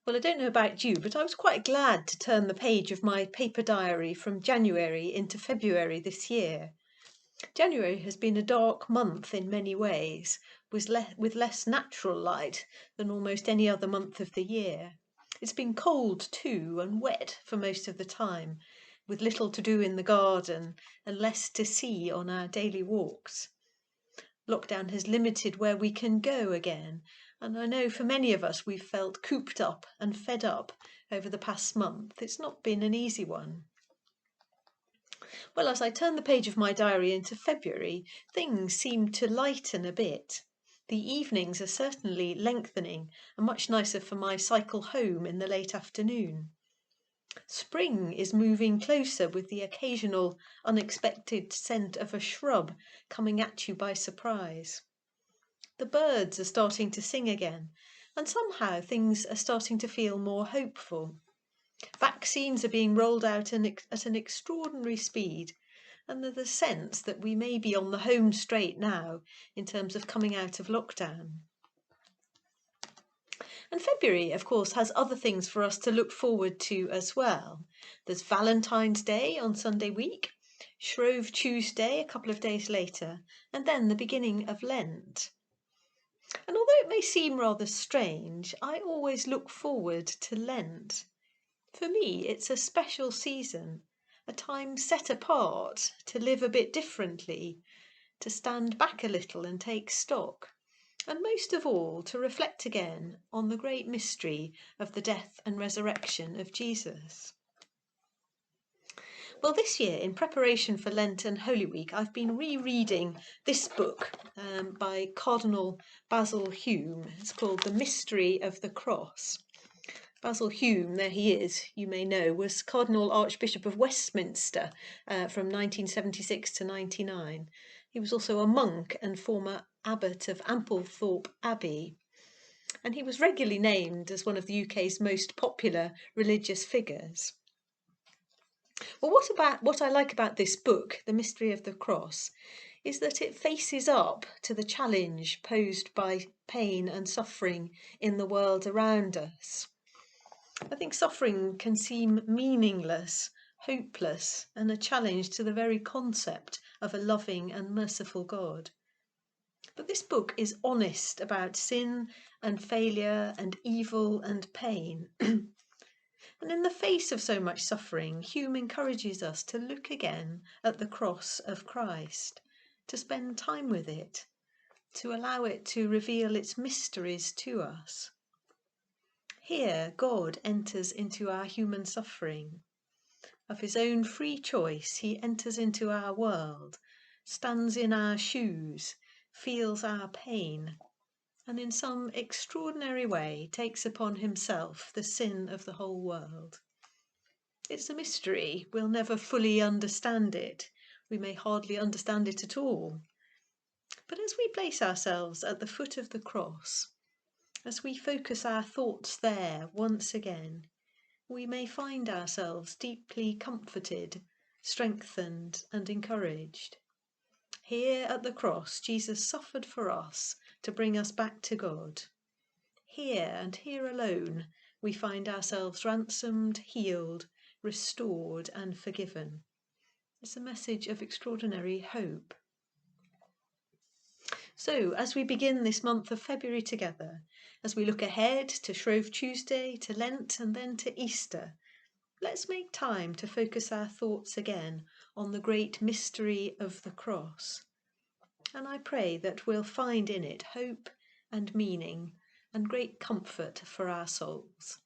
Well, I don't know about you, but I was quite glad to turn the page of my paper diary from January into February this year. January has been a dark month in many ways, with less natural light than almost any other month of the year. It's been cold too and wet for most of the time, with little to do in the garden and less to see on our daily walks. Lockdown has limited where we can go again, and I know for many of us we've felt cooped up and fed up over the past month. It's not been an easy one. Well, as I turn the page of my diary into February, things seem to lighten a bit. The evenings are certainly lengthening and much nicer for my cycle home in the late afternoon. Spring is moving closer with the occasional unexpected scent of a shrub coming at you by surprise. The birds are starting to sing again, and somehow things are starting to feel more hopeful. Vaccines are being rolled out at an extraordinary speed, and there's a sense that we may be on the home straight now in terms of coming out of lockdown. And February, of course, has other things for us to look forward to as well. There's Valentine's Day on Sunday week, Shrove Tuesday a couple of days later, and then the beginning of Lent. And although it may seem rather strange, I always look forward to Lent. For me, it's a special season, a time set apart to live a bit differently, to stand back a little and take stock, and most of all, to reflect again on the great mystery of the death and resurrection of Jesus. Well, this year, in preparation for Lent and Holy Week, I've been rereading this book by Cardinal Basil Hume. It's called The Mystery of the Cross. Basil Hume, there he is, you may know, was Cardinal Archbishop of Westminster from 1976 to 99. He was also a monk and former abbot of Amplethorpe Abbey. And he was regularly named as one of the UK's most popular religious figures. Well, what I like about this book, The Mystery of the Cross, is that it faces up to the challenge posed by pain and suffering in the world around us. I think suffering can seem meaningless, hopeless, and a challenge to the very concept of a loving and merciful God. But this book is honest about sin and failure and evil and pain. And in the face of so much suffering, Hume encourages us to look again at the cross of Christ, to spend time with it, to allow it to reveal its mysteries to us. Here, God enters into our human suffering. Of his own free choice, he enters into our world, stands in our shoes, feels our pain, and in some extraordinary way takes upon himself the sin of the whole world. It's a mystery. We'll never fully understand it. We may hardly understand it at all. But as we place ourselves at the foot of the cross, as we focus our thoughts there once again, we may find ourselves deeply comforted, strengthened, and encouraged. Here at the cross, Jesus suffered for us to bring us back to God. Here and here alone, we find ourselves ransomed, healed, restored, and forgiven. It's a message of extraordinary hope. So, as we begin this month of February together, as we look ahead to Shrove Tuesday, to Lent, and then to Easter, let's make time to focus our thoughts again on the great mystery of the cross. And I pray that we'll find in it hope and meaning and great comfort for our souls.